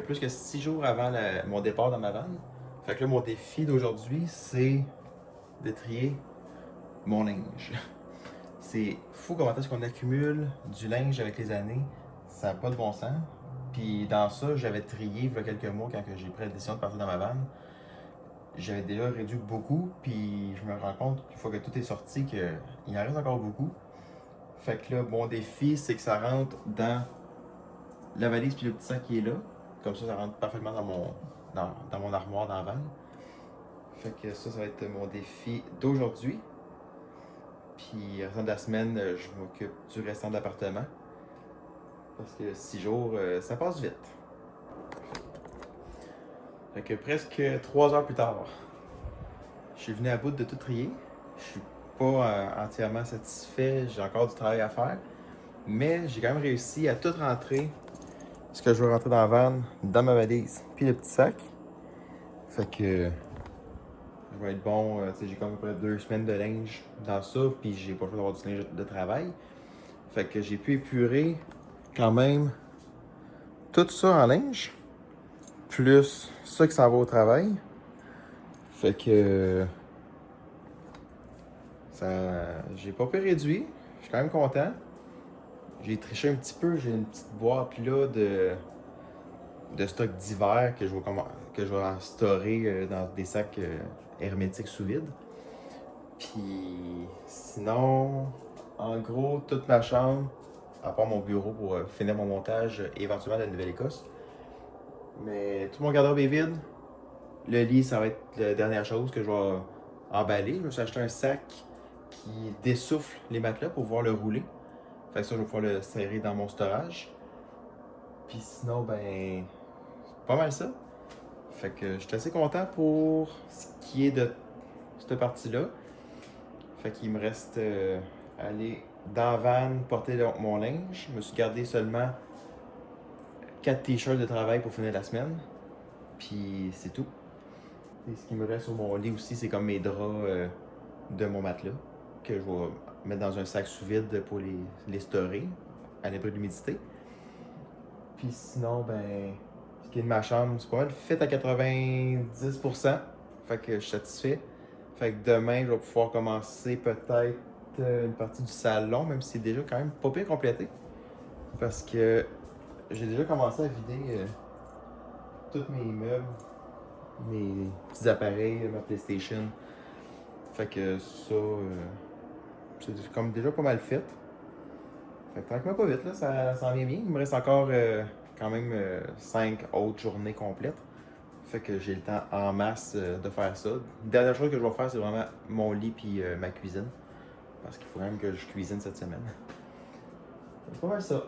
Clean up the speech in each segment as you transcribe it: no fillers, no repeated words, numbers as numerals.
Plus que 6 jours avant mon départ dans ma vanne. Fait que là, mon défi d'aujourd'hui, c'est de trier mon linge. C'est fou comment est-ce qu'on accumule du linge avec les années. Ça n'a pas de bon sens. Puis dans ça, j'avais trié il y a quelques mois quand j'ai pris la décision de partir dans ma vanne. J'avais déjà réduit beaucoup, puis je me rends compte qu'une fois que tout est sorti, qu'il en reste encore beaucoup. Fait que là, mon défi, c'est que ça rentre dans la valise puis le petit sac qui est là. Comme ça rentre parfaitement dans mon armoire dans la vanne. Fait que ça va être mon défi d'aujourd'hui. Puis, le restant de la semaine, je m'occupe du restant de l'appartement. Parce que 6 jours, ça passe vite. Fait que presque 3 heures plus tard, je suis venu à bout de tout trier. Je suis pas entièrement satisfait, j'ai encore du travail à faire. Mais j'ai quand même réussi à tout rentrer ce que je veux rentrer dans la vanne, dans ma valise, puis le petit sac. Fait que je vais être bon. J'ai comme à peu près 2 semaines de linge dans ça, puis j'ai pas le choix d'avoir du linge de travail. Fait que j'ai pu épurer quand même tout ça en linge, plus ça qui s'en va au travail. Fait que j'ai pas pu réduire. Je suis quand même content. J'ai triché un petit peu. J'ai une petite boîte là de stock d'hiver que je vais en storer dans des sacs hermétiques sous vide. Puis sinon, en gros, toute ma chambre, à part mon bureau pour finir mon montage éventuellement de la Nouvelle-Écosse. Mais tout mon garde-robe est vide. Le lit, ça va être la dernière chose que je vais emballer. Je me suis acheté un sac qui dessouffle les matelas pour pouvoir le rouler. Fait que ça, je vais pouvoir le serrer dans mon storage. Puis sinon, ben, c'est pas mal ça. Fait que je suis assez content pour ce qui est de cette partie-là. Fait qu'il me reste aller dans la van, porter mon linge. Je me suis gardé seulement 4 t-shirts de travail pour finir la semaine. Puis c'est tout. Et ce qui me reste sur mon lit aussi, c'est comme mes draps de mon matelas que je vais mettre dans un sac sous vide pour les storer à l'abri de l'humidité. Puis sinon, ben, ce qui est de ma chambre, c'est pas mal fait à 90%. Fait que je suis satisfait. Fait que demain, je vais pouvoir commencer peut-être une partie du salon, même si c'est déjà quand même pas pire complété. Parce que j'ai déjà commencé à vider tous mes meubles, mes petits appareils, ma PlayStation. Fait que ça, c'est comme déjà pas mal fait. Fait que tranquillement pas vite, là, ça s'en vient bien. Il me reste encore quand même 5 autres journées complètes. Fait que j'ai le temps en masse de faire ça. Dernière chose que je vais faire, c'est vraiment mon lit puis ma cuisine. Parce qu'il faut quand même que je cuisine cette semaine. C'est pas mal ça.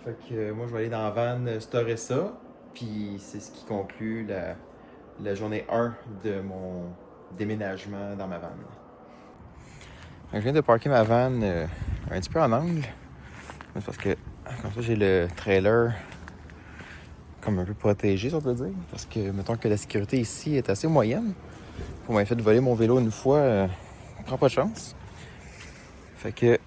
Fait que moi, je vais aller dans la van storer ça. Puis c'est ce qui conclut la journée 1 de mon déménagement dans ma van. Je viens de parker ma van un petit peu en angle. C'est parce que comme ça, j'ai le trailer comme un peu protégé, si on peut dire. Parce que, mettons que la sécurité ici est assez moyenne. On m'a fait voler mon vélo une fois, prends pas de chance. Fait que...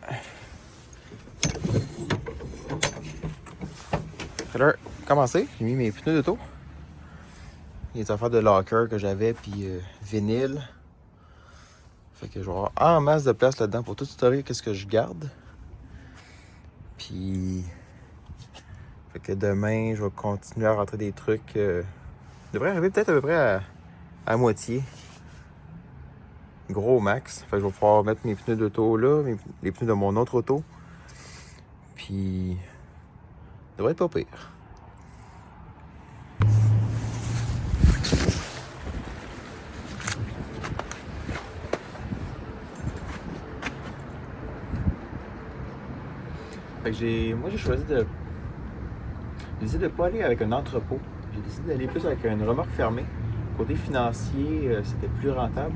trailer commencé, j'ai mis mes pneus d'auto. Les affaires de locker que j'avais, puis vinyle. Fait que je vais avoir en masse de place là-dedans pour tout stocker qu'est-ce que je garde. Puis... fait que demain, je vais continuer à rentrer des trucs. Je devrais arriver peut-être à peu près à moitié. Gros max. Fait que je vais pouvoir mettre mes pneus d'auto là, les pneus de mon autre auto. Puis Puis, ça devrait être pas pire. Fait que j'ai choisi de... J'ai décidé de pas aller avec un entrepôt. J'ai décidé d'aller plus avec une remorque fermée. Côté financier, c'était plus rentable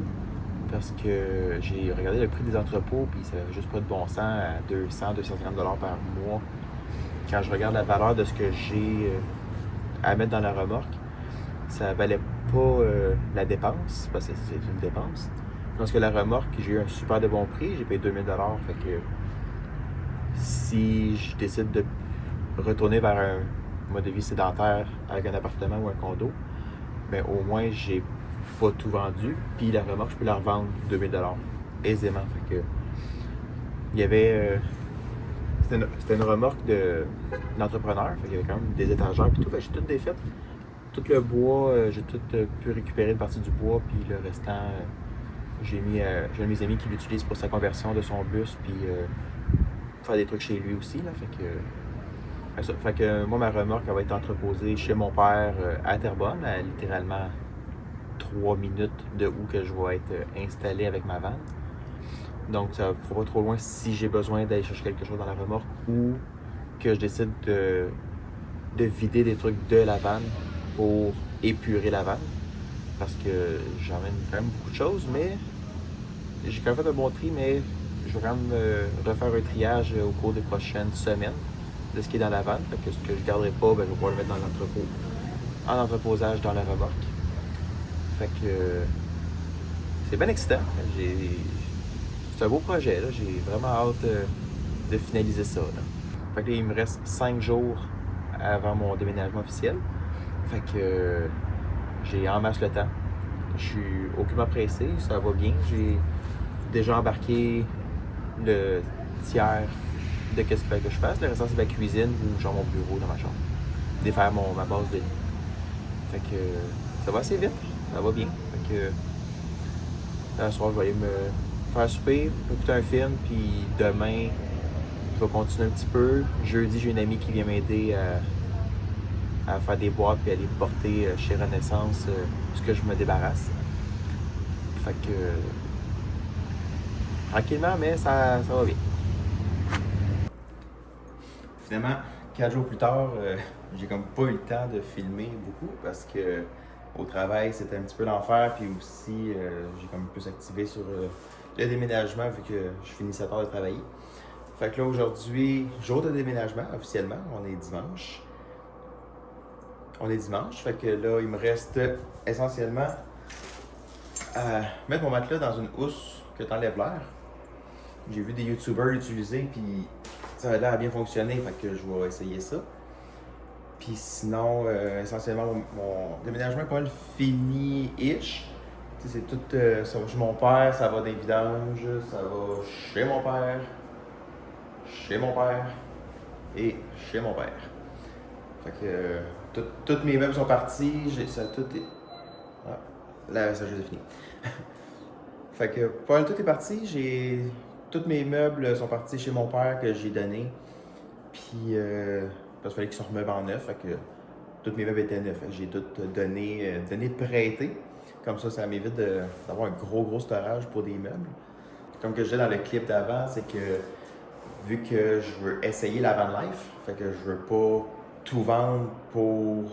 parce que j'ai regardé le prix des entrepôts puis ça n'avait juste pas de bon sens à 200-250$ par mois. Quand je regarde la valeur de ce que j'ai à mettre dans la remorque, ça valait pas la dépense, parce que c'est une dépense. Parce que la remorque, j'ai eu un super de bon prix, j'ai payé 2000$. Fait que si je décide de retourner vers un mode de vie sédentaire avec un appartement ou un condo, ben au moins j'ai pas tout vendu, puis la remorque, je peux la revendre 2000$ aisément. Fait que il y avait c'était une remorque d'entrepreneur, fait qu'il y avait quand même des étagères puis tout, fait que j'ai tout défait. Tout le bois, j'ai tout pu récupérer une partie du bois, puis le restant, j'ai un de mes amis qui l'utilise pour sa conversion de son bus, puis faire des trucs chez lui aussi, là, fait que moi, ma remorque, elle va être entreposée chez mon père à Terrebonne, à littéralement 3 minutes de où que je vais être installé avec ma vanne. Donc, ça ne fera pas trop loin si j'ai besoin d'aller chercher quelque chose dans la remorque ou que je décide de vider des trucs de la vanne pour épurer la vanne. Parce que j'emmène quand même beaucoup de choses, mais j'ai quand même fait un bon tri, mais je vais quand même refaire un triage au cours des prochaines semaines de ce qui est dans la vanne. Fait que ce que je ne garderai pas, ben, je vais pouvoir le mettre dans l'entrepôt, en entreposage dans la remorque. Fait que c'est bien excitant. C'est un beau projet, là. J'ai vraiment hâte de finaliser ça, là. Fait que là, il me reste 5 jours avant mon déménagement officiel. Fait que j'ai en masse le temps. Je suis aucunement pressé, ça va bien. J'ai déjà embarqué le tiers de qu'est-ce qu'il fallait que je fasse. Le restant, c'est ma cuisine ou genre mon bureau dans ma chambre. Défaire ma base de lit. Fait que ça va assez vite, ça va bien. Fait que ce soir, je vais aller me faire souper, écouter un film, puis demain, je vais continuer un petit peu. Jeudi, j'ai une amie qui vient m'aider à faire des boîtes puis aller porter chez Renaissance ce que je me débarrasse. Fait que tranquillement, mais ça va bien. Finalement, 4 jours plus tard, j'ai comme pas eu le temps de filmer beaucoup parce que au travail, c'était un petit peu l'enfer, puis aussi j'ai comme plus activé sur le déménagement vu que je finissais tard de travailler. Fait que là, aujourd'hui, jour de déménagement, officiellement, on est dimanche. Fait que là, il me reste essentiellement à mettre mon matelas dans une housse que t'enlèves l'air. J'ai vu des YouTubers l'utiliser, puis ça a l'air à bien fonctionner, fait que je vais essayer ça. Puis sinon, essentiellement, mon déménagement est pas mal fini-ish. C'est tout, ça va chez mon père, ça va dans les vidanges, ça va chez mon père et chez mon père. Fait que tous mes meubles sont partis, ça tout est... Ah, là, ça, je les ai fini. Fait que pas mal tout est parti, tous mes meubles sont partis chez mon père que j'ai donné. Puis, parce qu'il fallait qu'ils se remeublent en neuf, fait que tous mes meubles étaient neufs. J'ai tout donné prêté. Comme ça m'évite d'avoir un gros storage pour des meubles. Comme que je disais dans le clip d'avant, c'est que vu que je veux essayer la van life, fait que je veux pas tout vendre pour,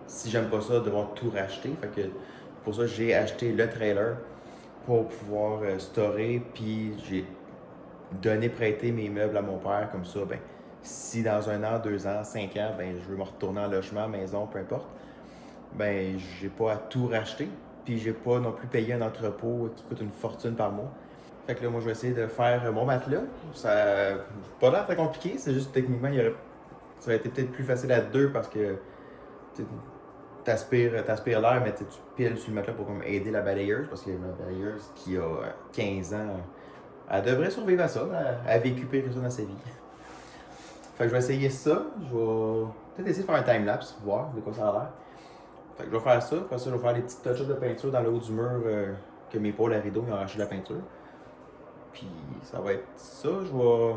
si j'aime pas ça, devoir tout racheter. Fait que pour ça, j'ai acheté le trailer pour pouvoir storer, puis j'ai prêté mes meubles à mon père, comme ça, ben, si dans 1 an, 2 ans, 5 ans, ben, je veux me retourner en logement, maison, peu importe, ben, j'ai pas à tout racheter, puis j'ai pas non plus payé un entrepôt qui coûte une fortune par mois. Fait que là, moi, je vais essayer de faire mon matelas. Ça n'a pas l'air très compliqué, c'est juste techniquement, ça aurait été peut-être plus facile à 2 parce que t'aspires l'air, mais tu piles sur le matelas pour comme aider la balayeuse, parce que la balayeuse qui a 15 ans, elle devrait survivre à ça. Elle a vécu pire que ça dans sa vie. Fait que je vais essayer ça. Je vais peut-être essayer de faire un time-lapse, voir de quoi ça a l'air. Fait que je vais faire ça. Après ça, je vais faire les petites touches de peinture dans le haut du mur que mes pôles à rideau ils ont arraché de la peinture. Puis ça va être ça. Je vais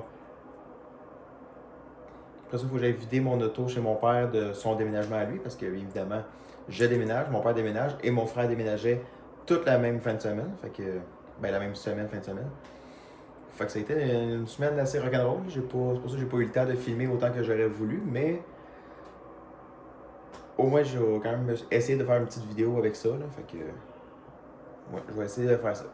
Après ça, il faut que j'aille vider mon auto chez mon père de son déménagement à lui, parce que, évidemment, je déménage, mon père déménage et mon frère déménageait toute la même fin de semaine. Fait que, ben, la même semaine, fin de semaine. Fait que ça a été une semaine assez rock'n'roll. C'est pour ça que j'ai pas eu le temps de filmer autant que j'aurais voulu, mais au moins, j'ai quand même essayé de faire une petite vidéo avec ça. Là. Fait que, ouais, je vais essayer de faire ça.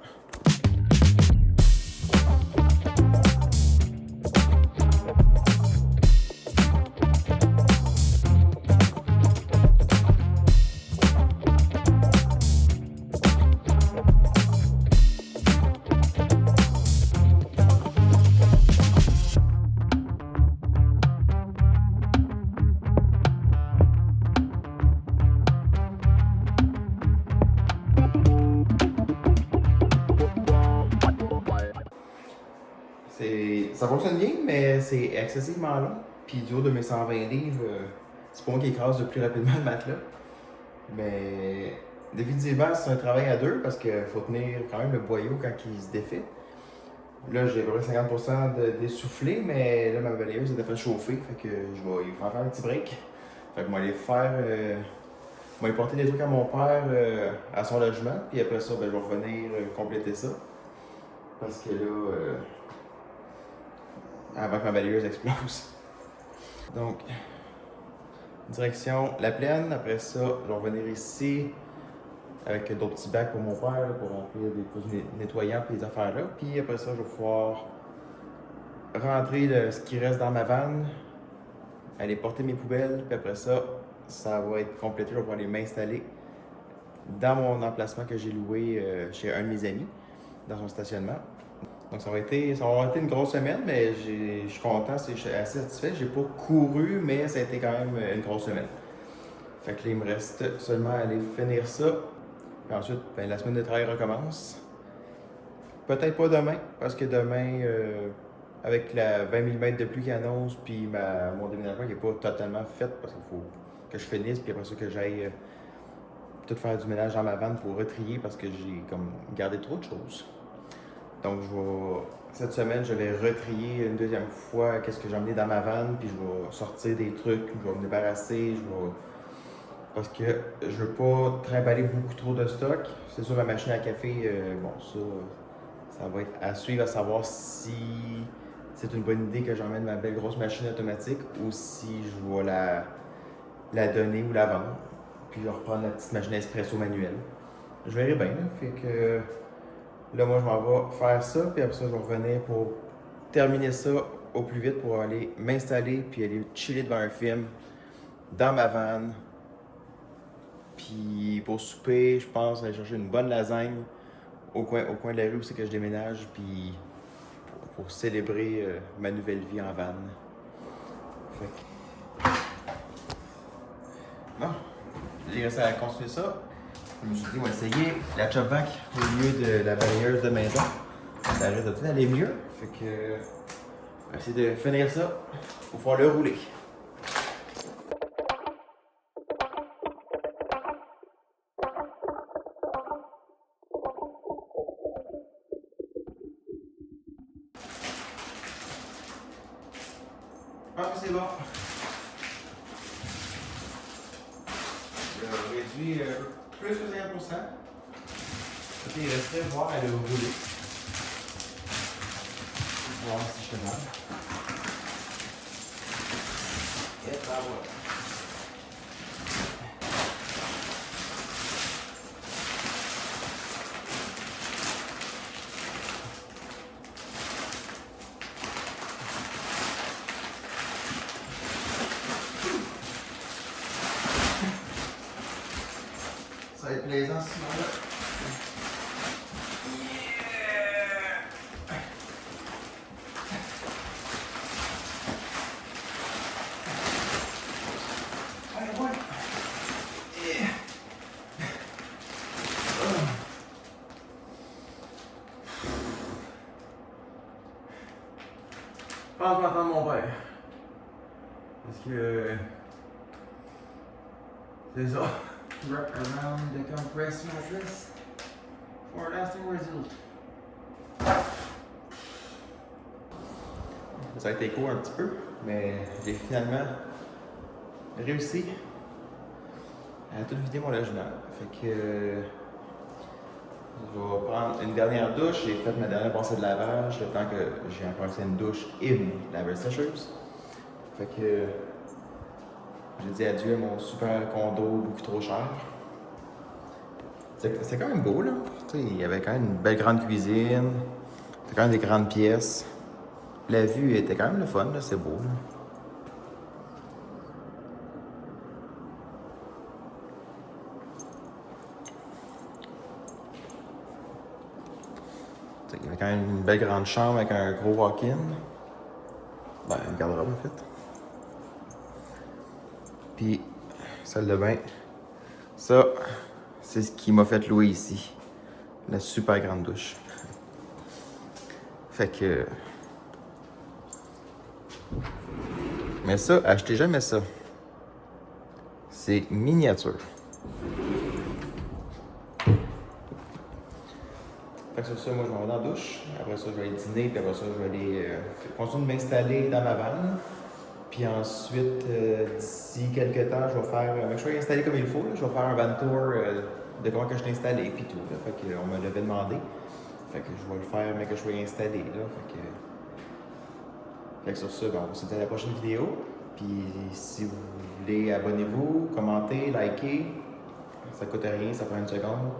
Ça fonctionne bien, mais c'est excessivement long. Puis du haut de mes 120 livres, c'est pas moi qui écrase le plus rapidement le matelas. Mais définitivement, c'est un travail à deux parce qu'il faut tenir quand même le boyau quand il se défait. Là, j'ai à peu près 50% d'essoufflé, mais là, ma balayeuse est fait chauffer. Fait que je vais y faire un petit break. Fait que moi, aller faire. Je vais porter des trucs à mon père à son logement. Puis après ça, ben, je vais revenir compléter ça. Parce que là. Avant que ma balayeuse explose. Donc, direction la plaine. Après ça, je vais revenir ici avec d'autres petits bacs pour mon père, là, pour remplir des pousses nettoyants et des affaires là. Puis après ça, je vais pouvoir rentrer ce qui reste dans ma vanne, aller porter mes poubelles. Puis après ça, ça va être complété. Je vais pouvoir aller m'installer dans mon emplacement que j'ai loué chez un de mes amis, dans son stationnement. Donc ça va été une grosse semaine, mais je suis content, je suis assez satisfait. J'ai pas couru, mais ça a été quand même une grosse semaine. Fait que là, il me reste seulement à aller finir ça. Puis ensuite, ben, la semaine de travail recommence. Peut-être pas demain, parce que demain, avec la 20 mm de pluie qui annonce, puis mon déménagement qui n'est pas totalement fait, parce qu'il faut que je finisse, puis après ça que j'aille tout faire du ménage dans ma vanne pour retrier, parce que j'ai comme gardé trop de choses. Donc, cette semaine, je vais retrier une deuxième fois qu'est-ce que j'ai emmené dans ma vanne, puis je vais sortir des trucs, je vais me débarrasser, parce que je veux pas trimballer beaucoup trop de stock. C'est sûr, ma machine à café, bon, ça va être à suivre, à savoir si c'est une bonne idée que j'emmène ma belle grosse machine automatique ou si je vais la donner ou la vendre. Puis je vais reprendre la petite machine espresso manuelle. Je verrai bien, là. Fait que là, moi, je m'en vais faire ça, puis après ça, je vais revenir pour terminer ça au plus vite pour aller m'installer, puis aller chiller devant un film dans ma vanne. Puis pour souper, je pense aller chercher une bonne lasagne au coin de la rue où c'est que je déménage, puis pour célébrer ma nouvelle vie en vanne. Fait que... Bon, j'ai réussi à construire ça. Je me suis dit, on va essayer la chop vac au lieu de la balayeuse de maison. Ça risque de peut-être aller mieux. Fait que, on va essayer de finir ça pour pouvoir le rouler. Ah, c'est bon. J'ai réduit plus que 50%. Ok, il resterait voir à le rouler. Voir si je fais mal. Et ben voilà. Ça va être plaisant ce moment-là. Je pense que je vais entendre mon père. Parce que. C'est ça. Wrap around the compressed mattress for lasting result. Ça a été court un petit peu, mais j'ai finalement réussi à tout vider mon logement. Fait que je vais prendre une dernière douche. J'ai fait ma dernière passée de lavage, le temps que j'ai encore fait une douche et une laveuse sécheuse. Fait que j'ai dit adieu à mon super condo beaucoup trop cher. C'était quand même beau, là. Tu sais, il y avait quand même une belle grande cuisine. C'était quand même des grandes pièces. La vue était quand même le fun, là. C'est beau, là. Il y avait quand même une belle grande chambre avec un gros walk-in. Ben, une garde-robe, en fait. Puis, salle de bain. Ça, c'est ce qui m'a fait louer ici. La super grande douche. Fait que... Mais ça, achetez jamais ça. C'est miniature. Fait que sur ça, moi, je m'en vais dans la douche. Après ça, je vais aller dîner. Puis après ça, je vais aller continuer de m'installer dans ma vanne. Puis ensuite, d'ici quelques temps, je vais faire... je vais installer comme il faut. Là. Je vais faire un van tour de comment que je t'ai installé. Puis tout. Là. Fait qu'on me l'avait demandé. Fait que je vais le faire, mais que je sois installé. Là. Fait que sur ça, ben, on va se dire à la prochaine vidéo. Puis si vous voulez, abonnez-vous, commentez, likez. Ça coûte rien, ça prend une seconde.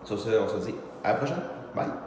Sur ça, on se dit à la prochaine. Bye!